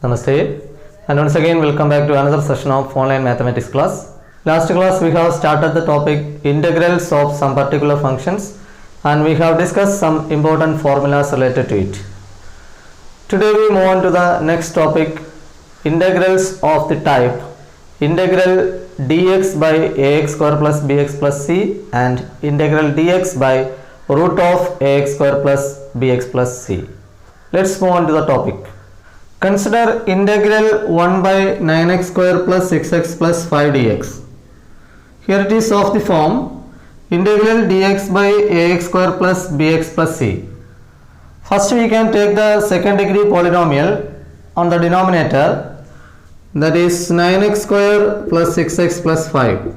Namaste, and once again welcome back to another session of online mathematics class. Last class we have started the topic integrals of some particular functions and we have discussed some important formulas related to it. Today we move on to the next topic, integrals of the type integral dx by ax square plus bx plus c and integral dx by root of ax square plus bx plus c. Let's move on to the topic. Consider integral 1 by 9x square plus 6x plus 5 dx. Here it is of the form integral dx by ax square plus bx plus c. First we can take the second degree polynomial on the denominator, that is 9x square plus 6x plus 5.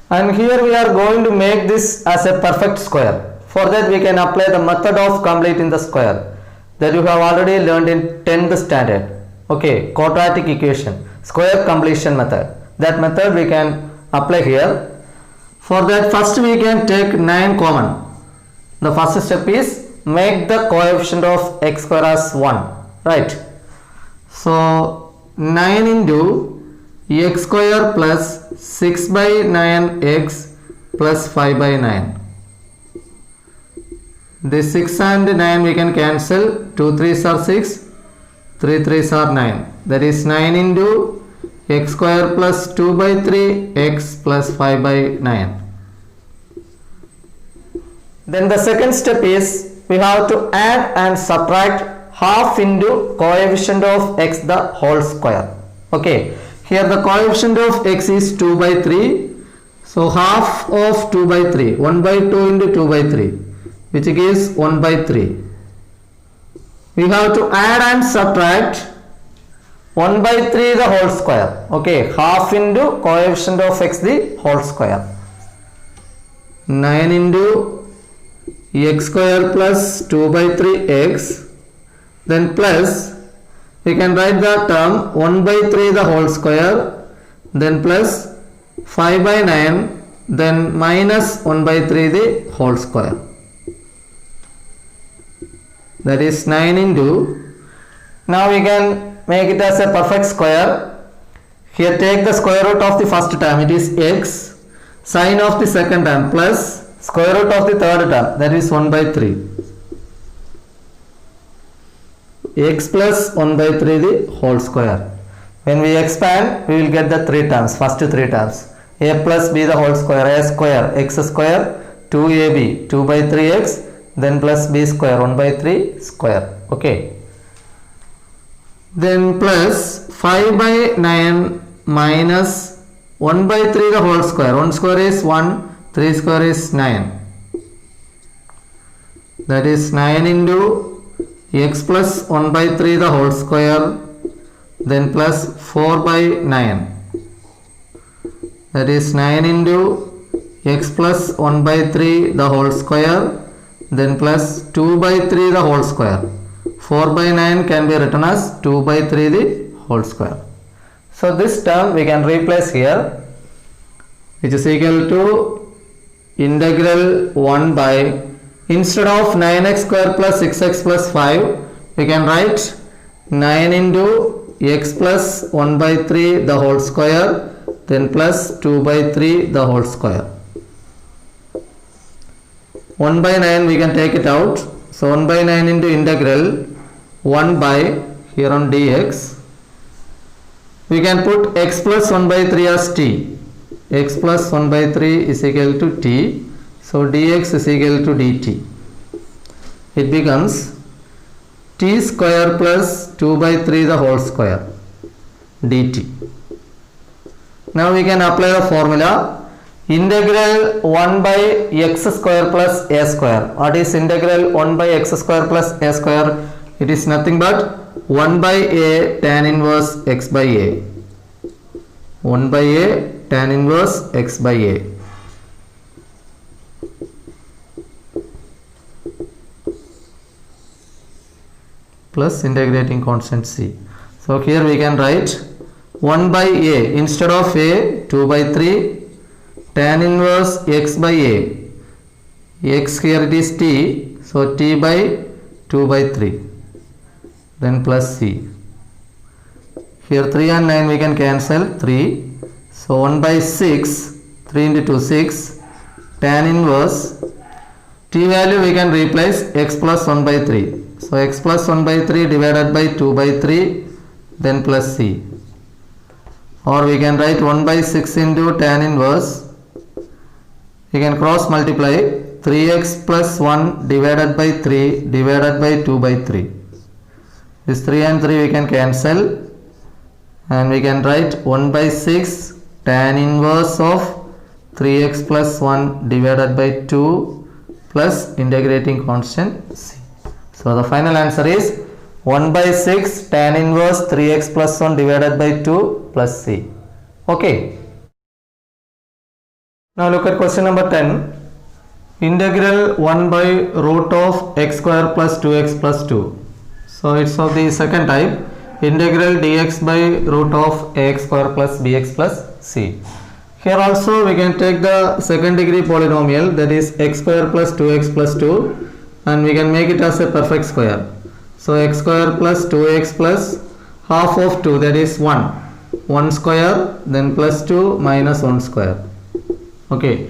And here we are going to make this as a perfect square. For that we can apply the method of completing the square that you have already learned in 10th standard. Okay, quadratic equation, square completion method. That method we can apply here. For that first we can take 9 common. The first step is make the coefficient of x square as 1, right? So 9 into x square plus 6 by 9x plus 5 by 9. This 6 and 9 we can cancel. 2 3s are 6, 3 3s are 9. That is 9 into x square plus 2 by 3 x plus 5 by 9. Then the second step is we have to add and subtract half into coefficient of x the whole square. Okay, here the coefficient of x is 2 by 3. So half of 2 by 3, 1 by 2 into 2 by 3, which gives 1 by 3. We have to add and subtract 1 by 3 the whole square. Okay, half into coefficient of x the whole square. 9 into x square plus 2 by 3x, then plus we can write the term 1 by 3 the whole square, then plus 5 by 9, then minus 1 by 3 the whole square. That is 9 into, now we can make it as a perfect square. Here take the square root of the first term, it is x, sine of the second term plus square root of the third term, that is 1 by 3. X plus 1 by 3 the whole square. When we expand, we will get the 3 terms, first 3 terms. A plus b the whole square, a square, x square, 2ab, 2 by 3x, then plus b square, 1 by 3 square. Okay. Then plus 5 by 9 minus 1 by 3 the whole square. 1 square is 1, 3 square is 9. That is 9 into x plus 1 by 3 the whole square, then plus 4 by 9. That is 9 into x plus 1 by 3 the whole square, then plus 2 by 3 the whole square. 4 by 9 can be written as 2 by 3 the whole square. So this term we can replace here, which is equal to integral 1 by, instead of 9x square plus 6x plus 5, we can write 9 into x plus 1 by 3 the whole square, then plus 2 by 3 the whole square. 1 by 9 we can take it out. So 1 by 9 into integral 1 by, here on dx, we can put x plus 1 by 3 as t. X plus 1 by 3 is equal to t. So dx is equal to dt. It becomes t square plus 2 by 3 the whole square dt. Now we can apply the formula integral 1 by x square plus a square. What is integral 1 by x square plus a square? It is nothing but 1 by a tan inverse x by a. 1 by a tan inverse x by a. Plus integrating constant c. So here we can write 1 by a, instead of a, 2 by 3 tan inverse x by a. X here it is t, so t by 2 by 3. then plus c. Here 3 and 9 we can cancel 3. So 1 by 6, 3 into 2 6, tan inverse t value we can replace x plus 1 by 3. So x plus 1 by 3 divided by 2 by 3, then plus c. Or we can write 1 by 6 into tan inverse. We can cross multiply 3x plus 1 divided by 3 divided by 2 by 3. This 3 and 3 we can cancel. And we can write 1 by 6 tan inverse of 3x plus 1 divided by 2 plus integrating constant c. So the final answer is 1 by 6 tan inverse 3x plus 1 divided by 2 plus c. Okay. Now look at question number 10. Integral 1 by root of x square plus 2x plus 2. So it's of the second type. Integral dx by root of ax square plus bx plus c. Here also we can take the second degree polynomial, that is x square plus 2x plus 2, and we can make it as a perfect square. So x square plus 2x plus half of 2, that is 1. 1 square, then plus 2 minus 1 square. Okay.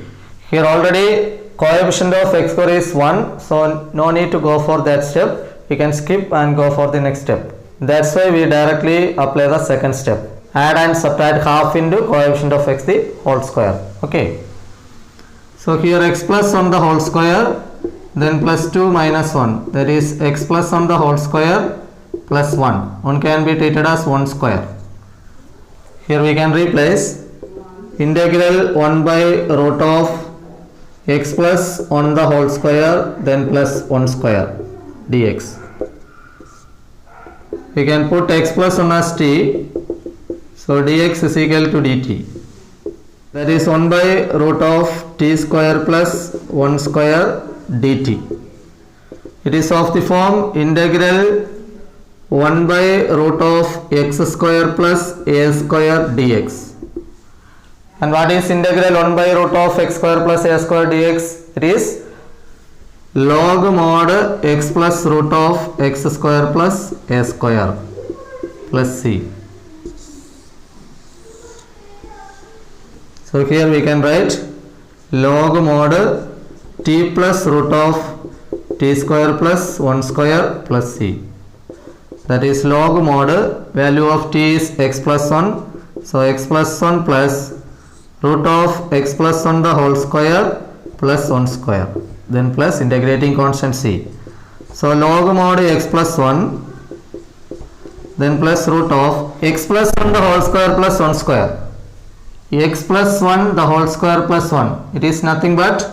Here already coefficient of x square is 1, so no need to go for that step. We can skip and go for the next step. That's why we directly apply the second step. Add and subtract half into coefficient of x the whole square. Okay. So here x plus 1 the whole square, then plus 2 minus 1. That is x plus 1 the whole square plus 1. 1 can be treated as 1 square. Here we can replace integral 1 by root of x plus 1 the whole square, then plus 1 square dx. We can put x plus 1 as t, so dx is equal to dt. That is 1 by root of t square plus 1 square dt. It is of the form integral 1 by root of x square plus a square dx. And what is integral 1 by root of x square plus a square dx? It is log mod x plus root of x square plus a square plus c. So here we can write log mod t plus root of t square plus 1 square plus c. That is log mod value of t is x plus 1. So x plus 1 plus root of x plus 1 the whole square plus 1 square. Then plus integrating constant c. So log mod x plus 1, then plus root of x plus 1 the whole square plus 1 square. X plus 1 the whole square plus 1. It is nothing but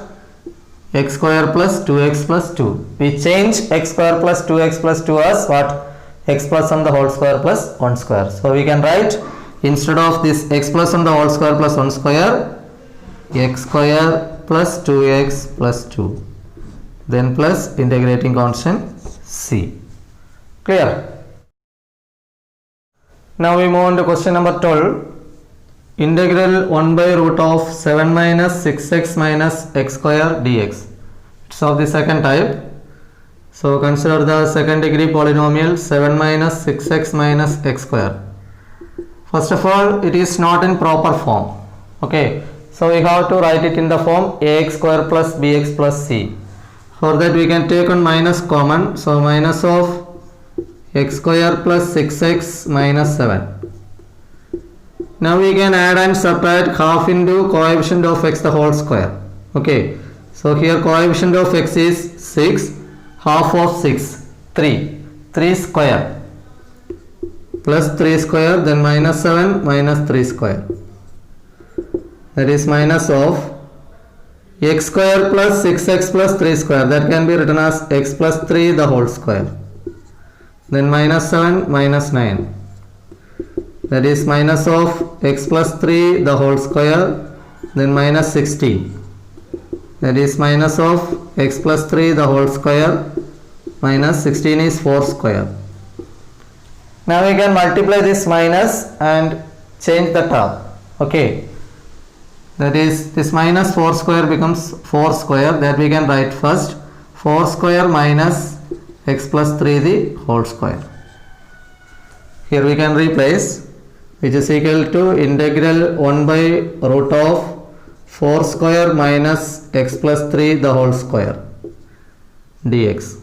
x square plus 2x plus 2. We change x square plus 2x plus 2 as what? X plus 1 the whole square plus 1 square. So we can write, instead of this x plus 1 the whole square plus 1 square, x square plus 2x plus 2, then plus integrating constant c. Clear? Now we move on to question number 12. Integral 1 by root of 7 minus 6x minus x square dx. It's of the second type. So consider the second degree polynomial 7 minus 6x minus x square. First of all, it is not in proper form. Okay. So we have to write it in the form ax square plus bx plus c. For that we can take on minus common. So minus of x square plus 6x minus 7. Now we can add and subtract half into coefficient of x the whole square. Okay. So here coefficient of x is 6. Half of 6, 3. 3 square. Plus 3 square, then minus 7 minus 3 square. That is minus of x square plus 6x plus 3 square. That can be written as x plus 3 the whole square. Then minus 7 minus 9. That is minus of x plus 3 the whole square. Then minus 16. That is minus of x plus 3 the whole square. Minus 16 is 4 square. Now we can multiply this minus and change the term. Okay. That is, this minus 4 square becomes 4 square. That we can write first. 4 square minus x plus 3 the whole square. Here we can replace, which is equal to integral 1 by root of 4 square minus x plus 3 the whole square dx.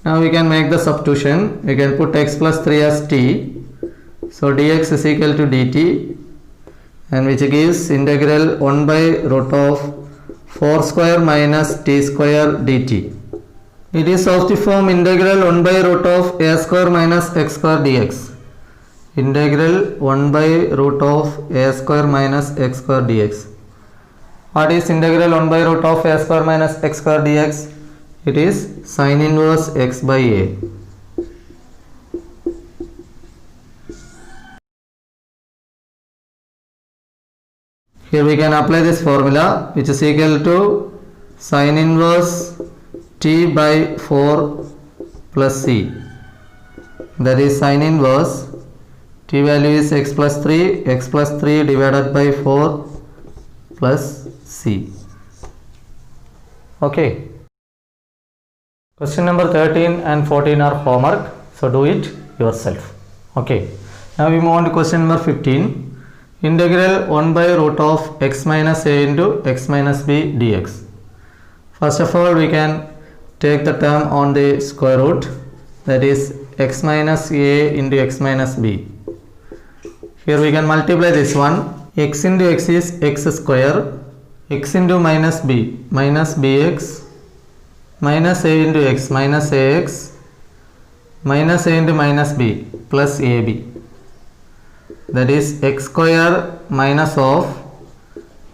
Now we can make the substitution. We can put x plus 3 as t. So dx is equal to dt, and which gives integral 1 by root of 4 square minus t square dt. It is of the form integral 1 by root of a square minus x square dx. Integral 1 by root of a square minus x square dx. What is integral 1 by root of a square minus x square dx? It is sin inverse x by a. Here we can apply this formula, which is equal to sin inverse t by 4 plus c. That is sin inverse t value is x plus 3 divided by 4 plus c. Okay. Question number 13 and 14 are homework, so do it yourself. Okay. Now we move on to question number 15. Integral 1 by root of x minus a into x minus b dx. First of all, we can take the term on the square root, that is x minus a into x minus b. Here we can multiply this one. X into x is x square, x into minus b minus bx, minus a into x minus ax, minus a into minus b plus ab. That is x square minus of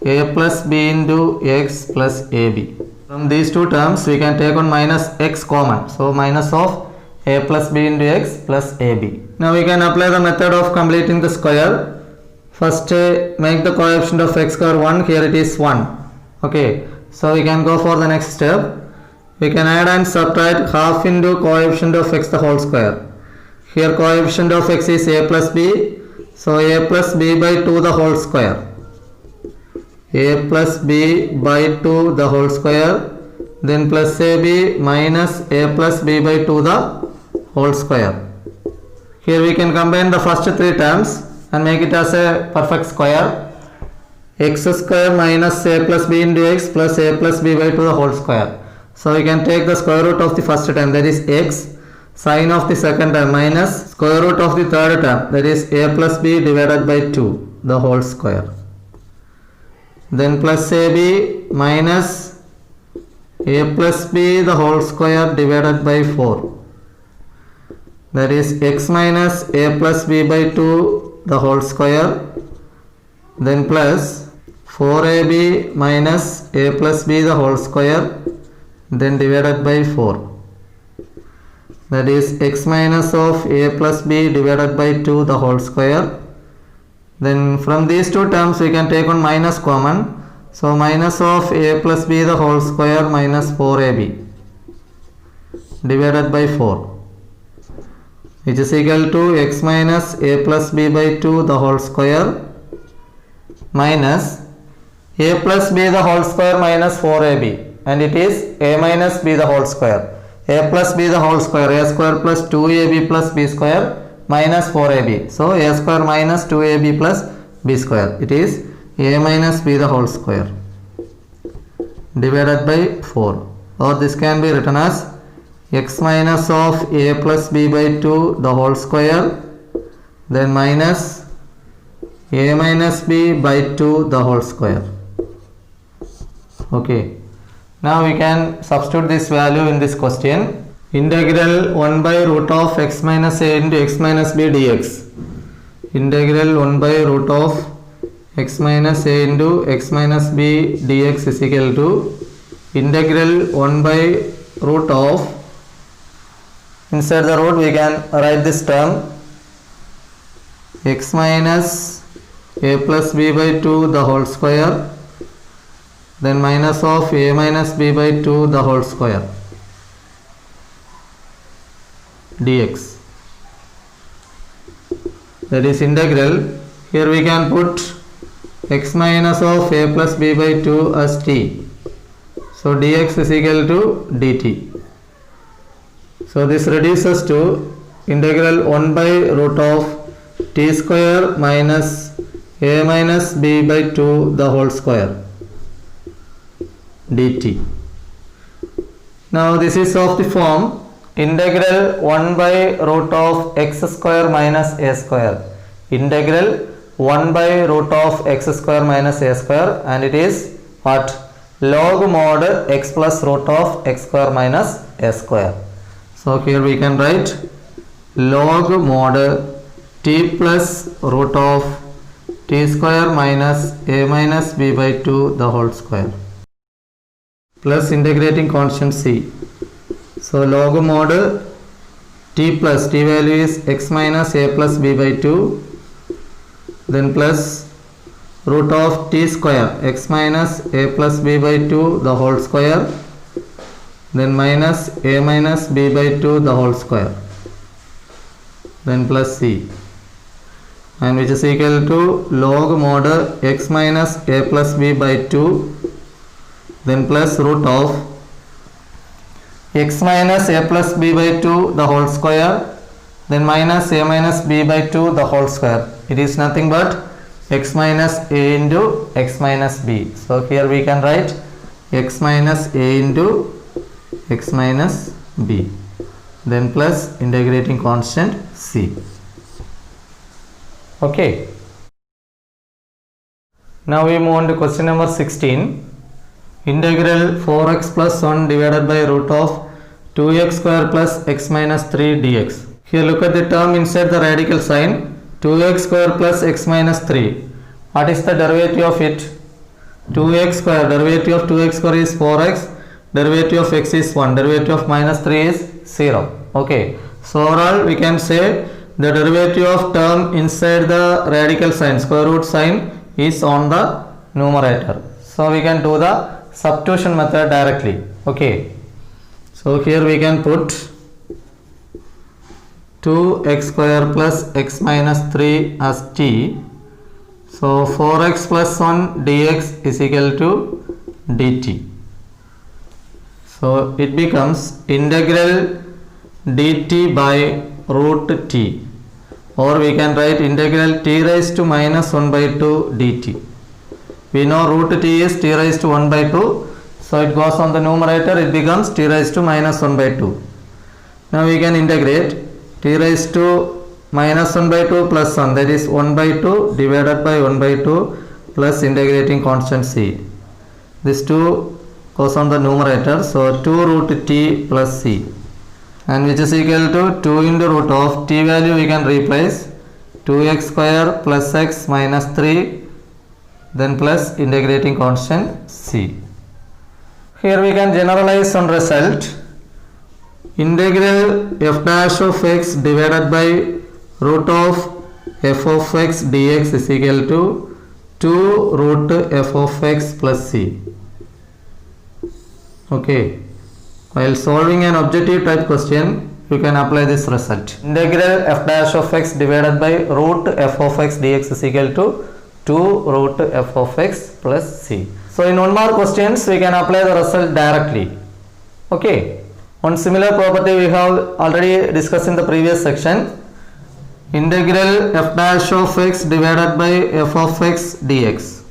a plus b into x plus ab. From these two terms we can take on minus x common, so minus of a plus b into x plus ab. Now we can apply the method of completing the square. First make the coefficient of x square 1, here it is 1. Okay, so we can go for the next step. We can add and subtract half into coefficient of x the whole square. Here coefficient of x is a plus b, so a plus b by 2 the whole square. A plus b by 2 the whole square, then plus ab minus a plus b by 2 the whole square. Here we can combine the first three terms and make it as a perfect square. X square minus a plus b into x plus a plus b by 2 the whole square. So we can take the square root of the first term, that is x, sine of the second term minus square root of the third term, that is a plus b divided by 2 the whole square. Then plus ab minus a plus b the whole square divided by 4. That is x minus a plus b by 2 the whole square, then plus 4ab minus a plus b the whole square, then divided by 4. That is x minus of a plus b divided by 2 the whole square. Then from these two terms we can take on minus common, so minus of a plus b the whole square minus 4ab divided by 4, which is equal to x minus a plus b by 2 the whole square minus a plus b the whole square minus 4ab, and it is a minus b the whole square. A plus b the whole square, a square plus 2ab plus b square minus 4ab. So a square minus 2ab plus b square. It is a minus b the whole square divided by 4. Or this can be written as x minus of a plus b by 2 the whole square, then minus a minus b by 2 the whole square. Okay. Now we can substitute this value in this question. Integral 1 by root of x minus a into x minus b dx. Integral 1 by root of x minus a into x minus b dx is equal to integral 1 by root of, inside the root we can write this term x minus a plus b by 2 the whole square, then minus of a minus b by 2 the whole square dx. That is integral. Here we can put x minus of a plus b by 2 as t. So dx is equal to dt. So this reduces to integral 1 by root of t square minus a minus b by 2 the whole square dt. Now this is of the form integral 1 by root of x square minus a square. Integral 1 by root of x square minus a square, and it is what? Log mod x plus root of x square minus a square. So here we can write log mod t plus root of t square minus a minus b by 2 the whole square plus integrating constant c. So log mod t plus t value is x minus a plus b by 2, then plus root of t square x minus a plus b by 2 the whole square, then minus a minus b by 2 the whole square, then plus c, and which is equal to log mod x minus a plus b by 2, then plus root of x minus a plus b by 2 the whole square, then minus a minus b by 2 the whole square. It is nothing but x minus a into x minus b. So here we can write x minus a into x minus b, then plus integrating constant c. Okay. Now we move on to question number 16. Integral 4x plus 1 divided by root of 2x square plus x minus 3 dx. Here look at the term inside the radical sign, 2x square plus x minus 3. What is the derivative of it? 2x square, derivative of 2x square is 4x, derivative of x is 1, derivative of minus 3 is 0. Okay, so overall we can say the derivative of term inside the radical sign, square root sign, is on the numerator. So we can do the substitution method directly. Okay, so here we can put 2x square plus x minus 3 as t. So 4x plus 1 dx is equal to dt. So it becomes integral dt by root t, or we can write integral t raised to minus 1 by 2 dt. We know root t is t raised to 1 by 2, so it goes on the numerator, it becomes t raised to minus 1 by 2. Now we can integrate t raised to minus 1 by 2 plus 1, that is 1 by 2 divided by 1 by 2 plus integrating constant c. This 2 goes on the numerator, so 2 root t plus c, and which is equal to 2 into root of t value we can replace 2x square plus x minus 3, then plus integrating constant c. Here we can generalize on result. Integral f dash of x divided by root of f of x dx is equal to 2 root f of x plus c. Okay, while solving an objective type question, you can apply this result. Integral f dash of x divided by root f of x dx is equal to 2 root f of x plus c. So in one more questions we can apply the result directly. Okay, one similar property we have already discussed in the previous section. Integral f dash of x divided by f of x dx.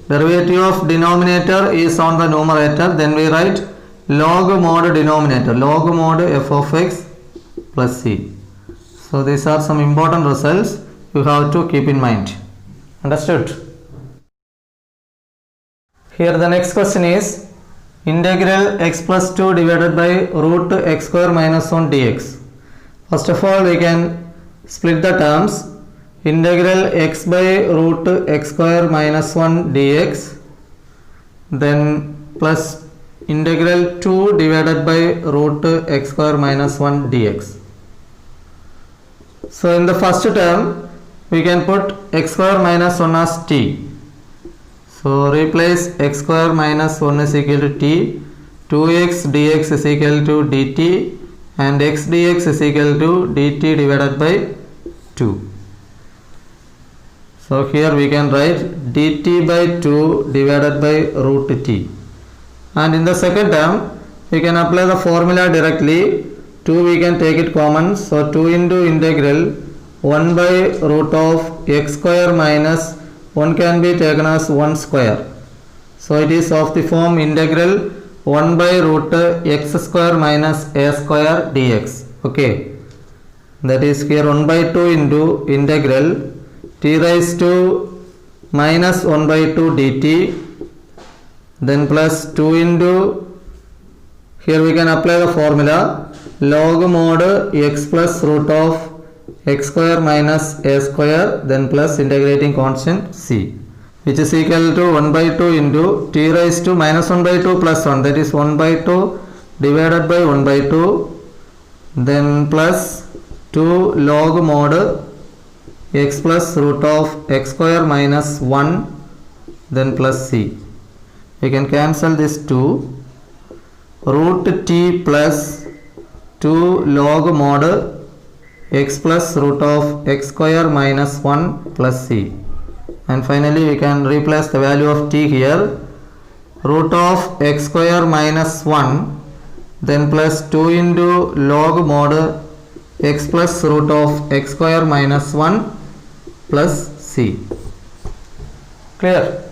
Derivative of denominator is on the numerator, then we write log mod denominator, log mod f of x plus c. So these are some important results you have to keep in mind. Understood? Here the next question is integral x plus 2 divided by root x square minus 1 dx. First of all we can split the terms. Integral x by root x square minus 1 dx, then plus integral 2 divided by root x square minus 1 dx. So in the first term we can put x square minus 1 as t. So replace x square minus 1 is equal to t, 2x dx is equal to dt, and x dx is equal to dt divided by 2. So here we can write dt by 2 divided by root t. And in the second term we can apply the formula directly. 2 we can take it common. So 2 into integral 1 by root of x square minus 1 can be taken as 1 square. So it is of the form integral 1 by root x square minus a square dx. Okay. That is here 1 by 2 into integral t raised to minus 1 by 2 dt, then plus 2 into, here we can apply the formula log mod x plus root of x square minus a square, then plus integrating constant c, which is equal to 1 by 2 into t raised to minus 1 by 2 plus 1, that is 1 by 2 divided by 1 by 2, then plus 2 log mod x plus root of x square minus 1, then plus c. We can cancel this 2. Root t plus 2 log mod x plus root of x square minus 1 plus c. And finally we can replace the value of t here. Root of x square minus 1, then plus 2 into log mod x plus root of x square minus 1 plus c. Clear?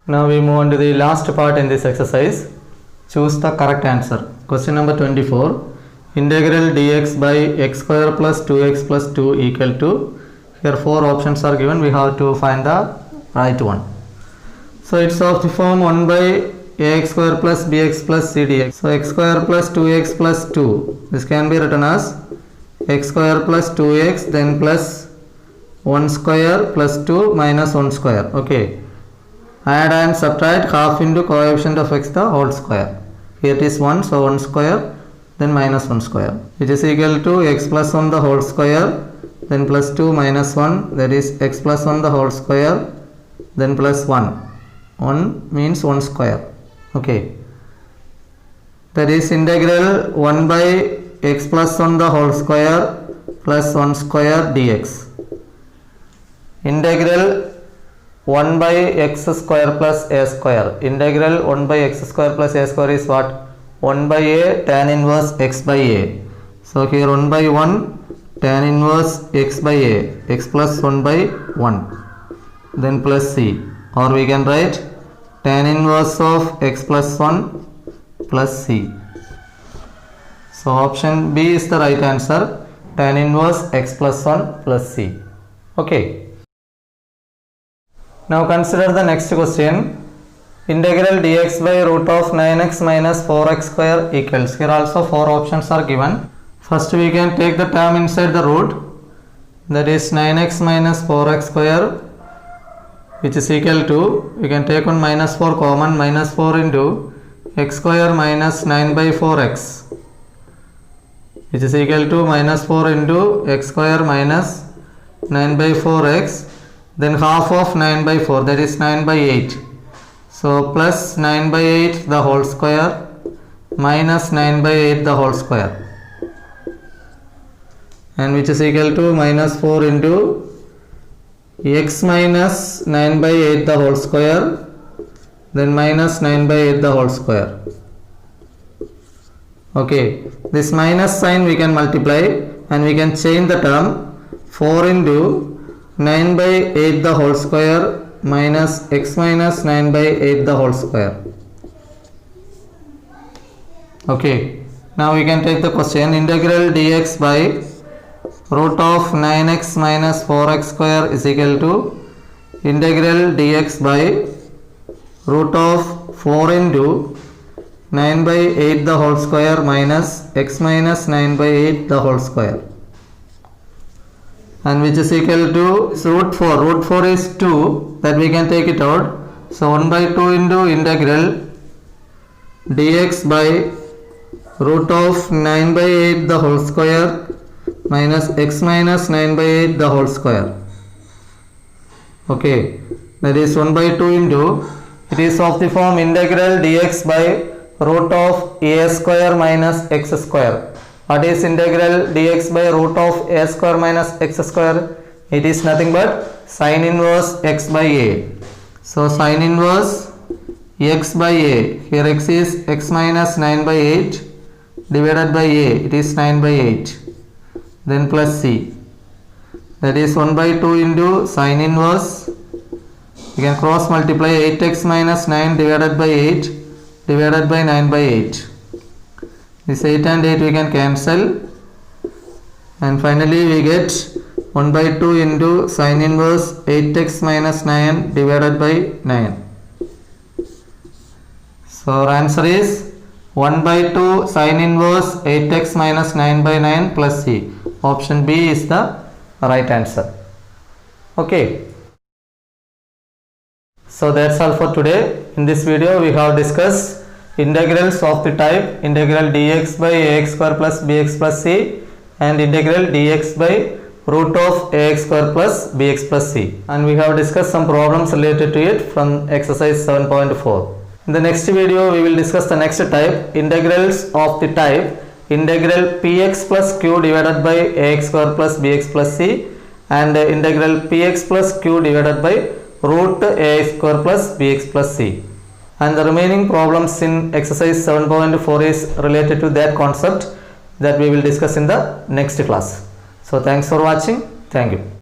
Now we move on to the last part in this exercise. Choose the correct answer. Question number 24. Integral dx by x square plus 2x plus 2 equal to, here 4 options are given, we have to find the right one. So it's of the form 1 by ax square plus bx plus c dx. So x square plus 2x plus 2, this can be written as x square plus 2x then plus 1 square plus 2 minus 1 square. Okay. Add and subtract half into coefficient of x the whole square. Here it is 1, so 1 square then minus 1 square, which is equal to x plus 1 the whole square then plus 2 minus 1, that is x plus 1 the whole square then plus 1. 1 means 1 square. Okay. That is integral 1 by x plus 1 the whole square plus 1 square dx. Integral 1 by x square plus a square. Integral 1 by x square plus a square is what? 1 by a tan inverse x by a. So here 1 by 1 tan inverse x by a, x plus 1 by 1, then plus c, or we can write tan inverse of x plus 1 plus c. So option B is the right answer, tan inverse x plus 1 plus c. Okay. Now consider the next question. Integral dx by root of 9x minus 4x square equals. Here also 4 options are given. First we can take the term inside the root, that is 9x minus 4x square, which is equal to, we can take one minus 4 common, minus 4 into x square minus 9 by 4x, which is equal to minus 4 into x square minus 9 by 4x, then half of 9 by 4, that is 9 by 8. So plus 9 by 8 the whole square minus 9 by 8 the whole square, and which is equal to minus 4 into x minus 9 by 8 the whole square, then minus 9 by 8 the whole square. Okay, this minus sign we can multiply and we can change the term. 4 into 9 by 8 the whole square minus x minus 9 by 8 the whole square. Okay, now we can take the question. Integral dx by root of 9x minus 4x square is equal to integral dx by root of 4 into 9 by 8 the whole square minus x minus 9 by 8 the whole square, and which is equal to root 4. Root 4 is 2, that we can take it out. So 1 by 2 into integral dx by root of 9 by 8 the whole square minus x minus 9 by 8 the whole square. Okay, that is 1 by 2 into, it is of the form integral dx by root of a square minus x square. What is integral dx by root of a square minus x square? It is nothing but sin inverse x by a. So sin inverse x by a, here x is x minus 9 by 8 divided by a, it is 9 by 8, then plus c, that is 1 by 2 into sine inverse, you can cross multiply 8x minus 9 divided by 8 divided by 9 by 8. This 8 and 8 we can cancel, and finally we get 1 by 2 into sine inverse 8x minus 9 divided by 9. So our answer is 1 by 2 sine inverse 8x minus 9 by 9 plus c. Option B is the right answer. Okay. So that's all for today. In this video we have discussed integrals of the type integral dx by ax square plus bx plus c and integral dx by root of ax square plus bx plus c, and we have discussed some problems related to it from exercise 7.4. In the next video we will discuss the next type, integrals of the type integral px plus q divided by ax square plus bx plus c and integral px plus q divided by root ax square plus bx plus c, and the remaining problems in exercise 7.4 is related to that concept that we will discuss in the next class. So thanks for watching. Thank you.